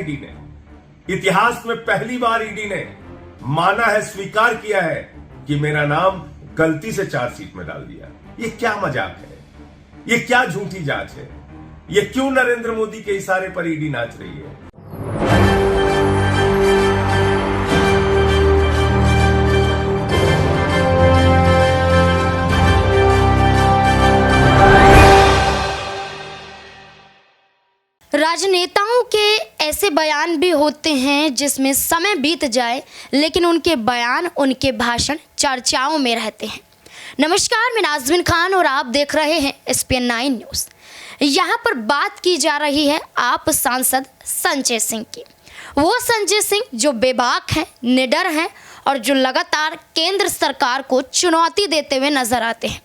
ED ने। इतिहास में पहली बार ईडी ने माना है, स्वीकार किया है कि मेरा नाम गलती से चार्जशीट में डाल दिया। ये क्या मजाक है? ये क्या झूठी जांच है? ये क्यों नरेंद्र मोदी के इशारे पर ईडी नाच रही है? राजनेताओं के ऐसे बयान भी होते हैं जिसमें समय बीत जाए लेकिन उनके बयान, उनके भाषण चर्चाओं में रहते हैं। नमस्कार, मैं नाज़मीन खान और आप देख रहे हैं SPN 9 न्यूज़। यहाँ पर बात की जा रही है आप सांसद संजय सिंह की। वो संजय सिंह जो बेबाक हैं, निडर हैं और जो लगातार केंद्र सरकार को चुनौती देते हुए नजर आते हैं।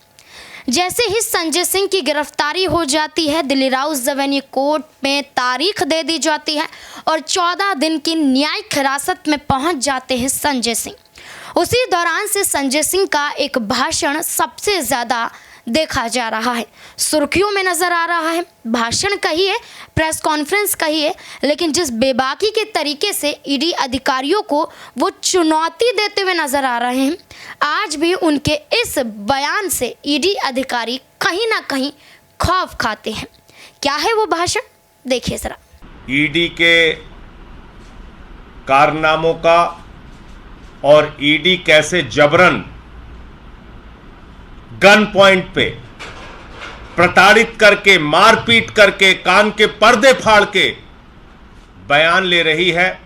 जैसे ही संजय सिंह की गिरफ्तारी हो जाती है, दिल्ली राउस रेवेन्यू कोर्ट में तारीख दे दी जाती है और 14 दिन की न्यायिक हिरासत में पहुंच जाते हैं संजय सिंह। उसी दौरान से संजय सिंह का एक भाषण सबसे ज़्यादा देखा जा रहा है, सुर्खियों में नज़र आ रहा है। भाषण कहिए, प्रेस कॉन्फ्रेंस कहिए, लेकिन जिस बेबाकी के तरीके से ईडी अधिकारियों को वो चुनौती देते हुए नज़र आ रहे हैं, आज भी उनके इस बयान से ईडी अधिकारी कहीं ना कहीं खौफ खाते हैं। क्या है वो भाषण, देखिए जरा। ईडी के कारनामों का और ईडी कैसे जबरन गन पॉइंट पे प्रताड़ित करके, मारपीट करके, कान के पर्दे फाड़ के बयान ले रही है,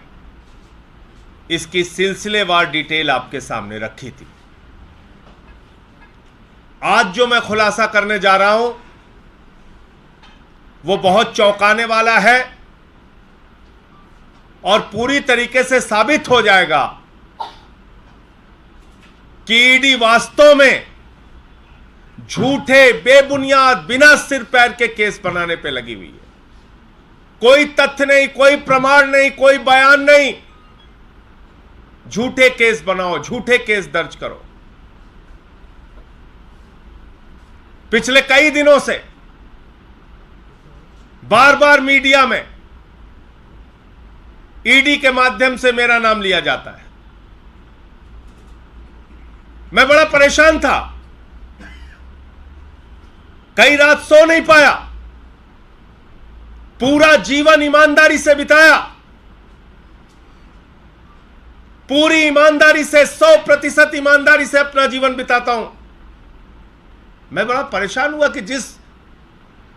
इसकी सिलसिलेवार डिटेल आपके सामने रखी थी। आज जो मैं खुलासा करने जा रहा हूं वो बहुत चौंकाने वाला है और पूरी तरीके से साबित हो जाएगा कि ईडी वास्तव में झूठे, बेबुनियाद, बिना सिर पैर के केस बनाने पे लगी हुई है। कोई तथ्य नहीं, कोई प्रमाण नहीं, कोई बयान नहीं, झूठे केस बनाओ, झूठे केस दर्ज करो। पिछले कई दिनों से बार बार मीडिया में ईडी के माध्यम से मेरा नाम लिया जाता है। मैं बड़ा परेशान था, कई रात सो नहीं पाया, पूरा जीवन ईमानदारी से बिताया, पूरी ईमानदारी से, 100% ईमानदारी से अपना जीवन बिताता हूं। मैं बड़ा परेशान हुआ कि जिस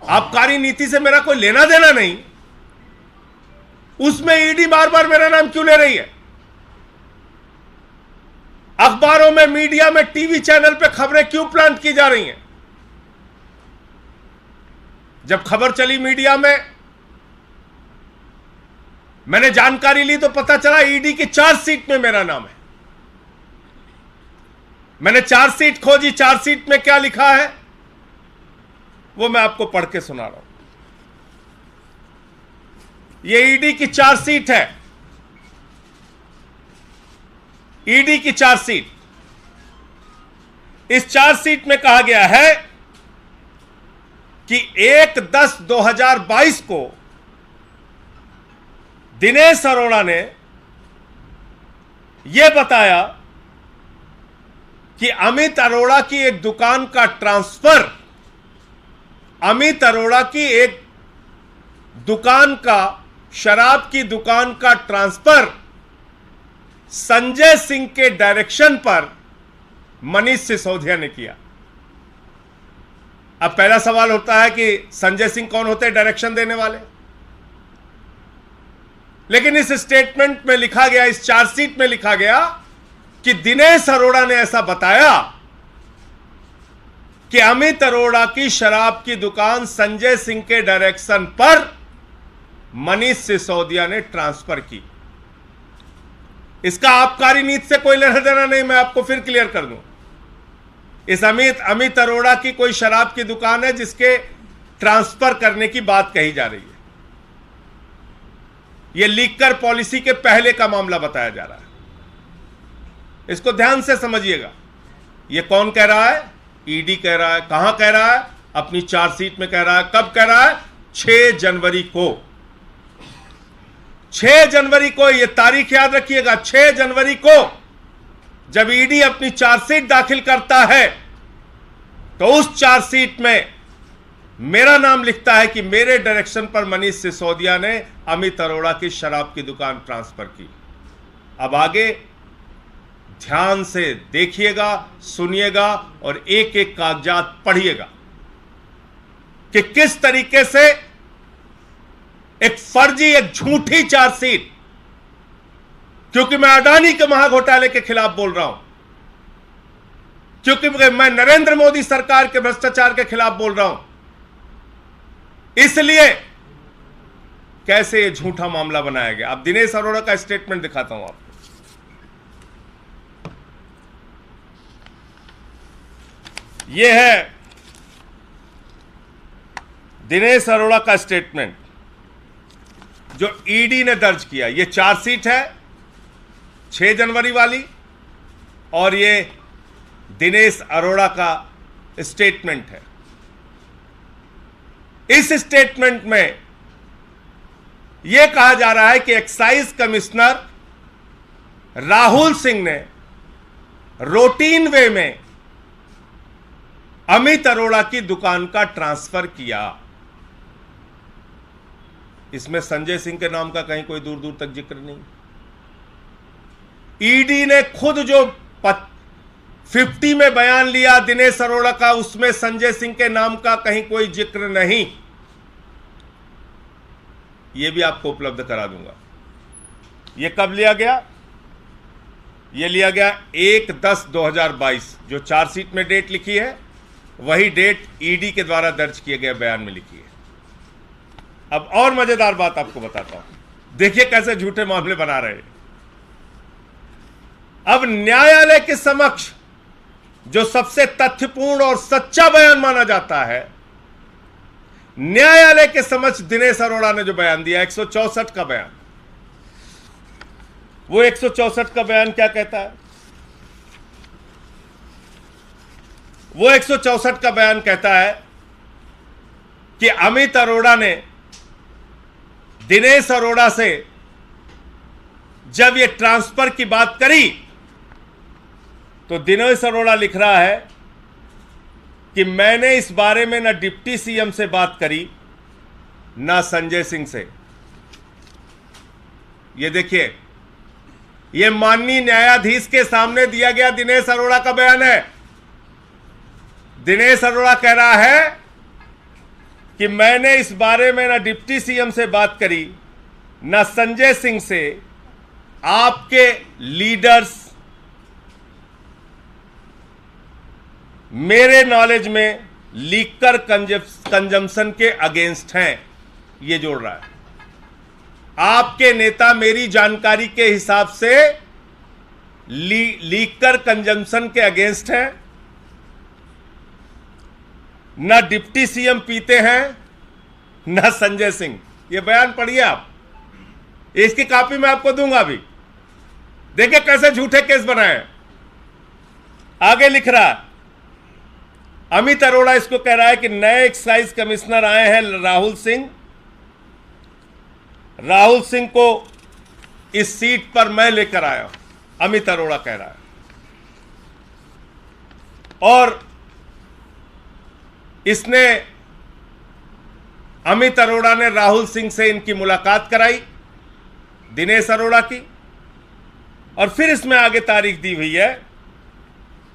आबकारी नीति से मेरा कोई लेना देना नहीं, उसमें ईडी बार बार मेरा नाम क्यों ले रही है। अखबारों में, मीडिया में, टीवी चैनल पे खबरें क्यों प्लांट की जा रही हैं। जब खबर चली मीडिया में, मैंने जानकारी ली तो पता चला ईडी की चार्जशीट में मेरा नाम है। मैंने चार्जशीट खोजी, चार्जशीट में क्या लिखा है वो मैं आपको पढ़ के सुना रहा हूं। ये ईडी की चार्जशीट है, ईडी की चार्जशीट। इस चार्जशीट में कहा गया है कि 1/10/2022 को दिनेश अरोड़ा ने यह बताया कि अमित अरोड़ा की एक दुकान का ट्रांसफर, अमित अरोड़ा की एक दुकान का, शराब की दुकान का ट्रांसफर संजय सिंह के डायरेक्शन पर मनीष सिसोदिया ने किया। अब पहला सवाल होता है कि संजय सिंह कौन होते हैं डायरेक्शन देने वाले। लेकिन इस स्टेटमेंट में लिखा गया, इस चार्जशीट में लिखा गया कि दिनेश अरोड़ा ने ऐसा बताया कि अमित अरोड़ा की शराब की दुकान संजय सिंह के डायरेक्शन पर मनीष सिसोदिया ने ट्रांसफर की। इसका आबकारी नीति से कोई लेना देना नहीं, मैं आपको फिर क्लियर कर दूं। इस अमित अरोड़ा की कोई शराब की दुकान है जिसके ट्रांसफर करने की बात कही जा रही है। यह लीकर पॉलिसी के पहले का मामला बताया जा रहा है। इसको ध्यान से समझिएगा। यह कौन कह रहा है? ईडी कह रहा है। कहां कह रहा है? अपनी चार्जशीट में कह रहा है। कब कह रहा है? 6 जनवरी को। 6 जनवरी को, यह तारीख याद रखिएगा, 6 जनवरी को जब ईडी अपनी चार्जशीट दाखिल करता है तो उस चार्जशीट में मेरा नाम लिखता है कि मेरे डायरेक्शन पर मनीष सिसोदिया ने अमित अरोड़ा की शराब की दुकान ट्रांसफर की। अब आगे ध्यान से देखिएगा, सुनिएगा और एक एक कागजात पढ़िएगा कि किस तरीके से एक फर्जी, एक झूठी चार्जशीट, क्योंकि मैं अडानी के महाघोटाले के खिलाफ बोल रहा हूं, क्योंकि मैं नरेंद्र मोदी सरकार के भ्रष्टाचार के खिलाफ बोल रहा हूं, इसलिए कैसे यह झूठा मामला बनाया गया। अब दिनेश अरोड़ा का स्टेटमेंट दिखाता हूं आपको। यह है दिनेश अरोड़ा का स्टेटमेंट जो ईडी ने दर्ज किया। यह चार्जशीट है 6 जनवरी वाली और यह दिनेश अरोड़ा का स्टेटमेंट है। इस स्टेटमेंट में यह कहा जा रहा है कि एक्साइज कमिश्नर राहुल सिंह ने रूटीन वे में अमित अरोड़ा की दुकान का ट्रांसफर किया। इसमें संजय सिंह के नाम का कहीं कोई दूर दूर तक जिक्र नहीं। ईडी ने खुद जो 50 में बयान लिया दिनेश अरोड़ा का, उसमें संजय सिंह के नाम का कहीं कोई जिक्र नहीं। यह भी आपको उपलब्ध करा दूंगा। यह कब लिया गया? यह लिया गया 1/10/2022। जो चार्जशीट में डेट लिखी है वही डेट ईडी के द्वारा दर्ज किए गए बयान में लिखी है। अब और मजेदार बात आपको बताता हूं, देखिए कैसे झूठे मामले बना रहे हैं। अब न्यायालय के समक्ष जो सबसे तथ्यपूर्ण और सच्चा बयान माना जाता है, न्यायालय के समक्ष दिनेश अरोड़ा ने जो बयान दिया 164 का बयान, वो 164 का बयान क्या कहता है? वो 164 का बयान कहता है कि अमित अरोड़ा ने दिनेश अरोड़ा से जब ये ट्रांसफर की बात करी तो दिनेश अरोड़ा लिख रहा है कि मैंने इस बारे में ना डिप्टी सीएम से बात करी ना संजय सिंह से। ये देखिए, ये माननीय न्यायाधीश के सामने दिया गया दिनेश अरोड़ा का बयान है। दिनेश अरोड़ा कह रहा है कि मैंने इस बारे में ना डिप्टी सीएम से बात करी ना संजय सिंह से। आपके लीडर्स मेरे नॉलेज में लीकर कंजम्पशन के अगेंस्ट हैं, ये जोड़ रहा है। आपके नेता मेरी जानकारी के हिसाब से लीकर कंजम्पशन के अगेंस्ट हैं। ना डिप्टी सीएम पीते हैं ना संजय सिंह। ये बयान पढ़िए आप, इसकी कॉपी मैं आपको दूंगा अभी। देखिए कैसे झूठे केस बनाए। आगे लिख रहा है, अमित अरोड़ा इसको कह रहा है कि नए एक्साइज कमिश्नर आए हैं राहुल सिंह। राहुल सिंह को इस सीट पर मैं लेकर आया हूं, अमित अरोड़ा कह रहा है। और इसने, अमित अरोड़ा ने राहुल सिंह से इनकी मुलाकात कराई, दिनेश अरोड़ा की। और फिर इसमें आगे तारीख दी हुई है।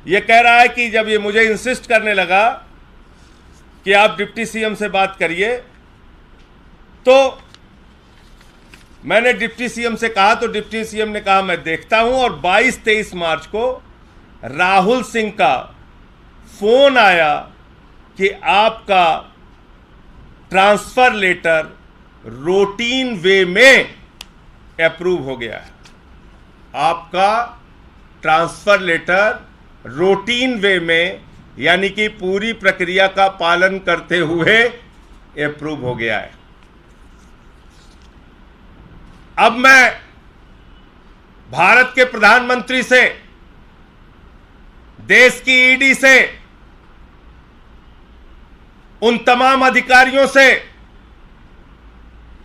यह कह रहा है कि जब ये मुझे इंसिस्ट करने लगा कि आप डिप्टी सीएम से बात करिए, तो मैंने डिप्टी सीएम से कहा, तो डिप्टी सीएम ने कहा मैं देखता हूं। और 22-23 मार्च को राहुल सिंह का फोन आया कि आपका ट्रांसफर लेटर रूटीन वे में अप्रूव हो गया है। आपका ट्रांसफर लेटर रूटीन वे में, यानी कि पूरी प्रक्रिया का पालन करते हुए अप्रूव हो गया है। अब मैं भारत के प्रधानमंत्री से, देश की ईडी से, उन तमाम अधिकारियों से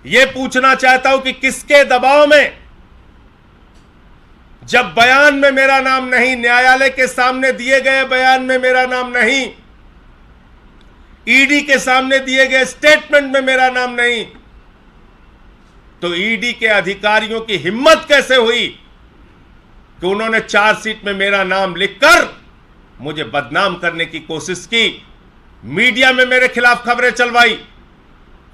यह पूछना चाहता हूं कि किसके दबाव में, जब बयान में मेरा नाम नहीं, न्यायालय के सामने दिए गए बयान में मेरा नाम नहीं, ईडी के सामने दिए गए स्टेटमेंट में मेरा नाम नहीं, तो ईडी के अधिकारियों की हिम्मत कैसे हुई कि उन्होंने चार्जशीट में मेरा नाम लिखकर मुझे बदनाम करने की कोशिश की, मीडिया में मेरे खिलाफ खबरें चलवाई,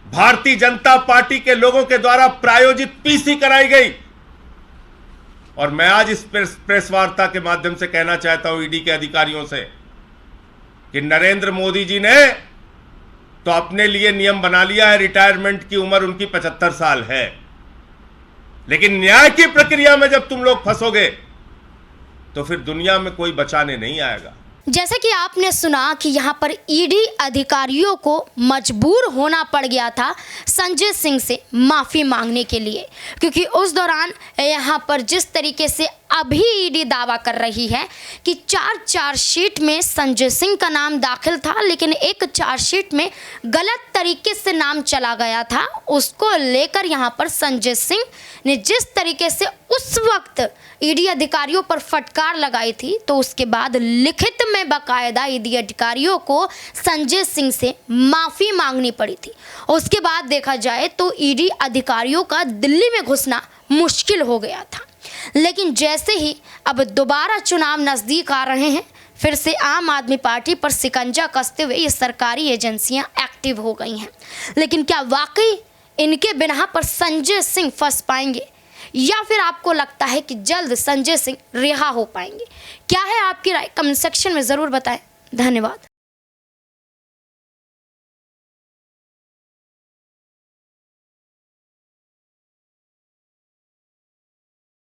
भारतीय जनता पार्टी के लोगों के द्वारा प्रायोजित पीसी कराई गई। और मैं आज इस प्रेस वार्ता के माध्यम से कहना चाहता हूं ईडी के अधिकारियों से कि नरेंद्र मोदी जी ने तो अपने लिए नियम बना लिया है, रिटायरमेंट की उम्र उनकी 75 साल है, लेकिन न्याय की प्रक्रिया में जब तुम लोग फंसोगे तो फिर दुनिया में कोई बचाने नहीं आएगा। जैसे कि आपने सुना कि यहाँ पर ईडी अधिकारियों को मजबूर होना पड़ गया था संजय सिंह से माफ़ी मांगने के लिए, क्योंकि उस दौरान यहाँ पर जिस तरीके से अभी ईडी दावा कर रही है कि चार्जशीट में संजय सिंह का नाम दाखिल था, लेकिन एक चार्जशीट में गलत तरीके से नाम चला गया था, उसको लेकर यहाँ पर संजय सिंह ने जिस तरीके से उस वक्त ईडी अधिकारियों पर फटकार लगाई थी, तो उसके बाद लिखित में बाकायदा ईडी अधिकारियों को संजय सिंह से माफ़ी मांगनी पड़ी थी। उसके बाद देखा जाए तो ईडी अधिकारियों का दिल्ली में घुसना मुश्किल हो गया था। लेकिन जैसे ही अब दोबारा चुनाव नज़दीक आ रहे हैं, फिर से आम आदमी पार्टी पर शिकंजा कसते हुए ये सरकारी एजेंसियां एक्टिव हो गई हैं। लेकिन क्या वाकई इनके बिना पर संजय सिंह फंस पाएंगे, या फिर आपको लगता है कि जल्द संजय सिंह रिहा हो पाएंगे? क्या है आपकी राय? कमेंट सेक्शन में ज़रूर बताएं। धन्यवाद।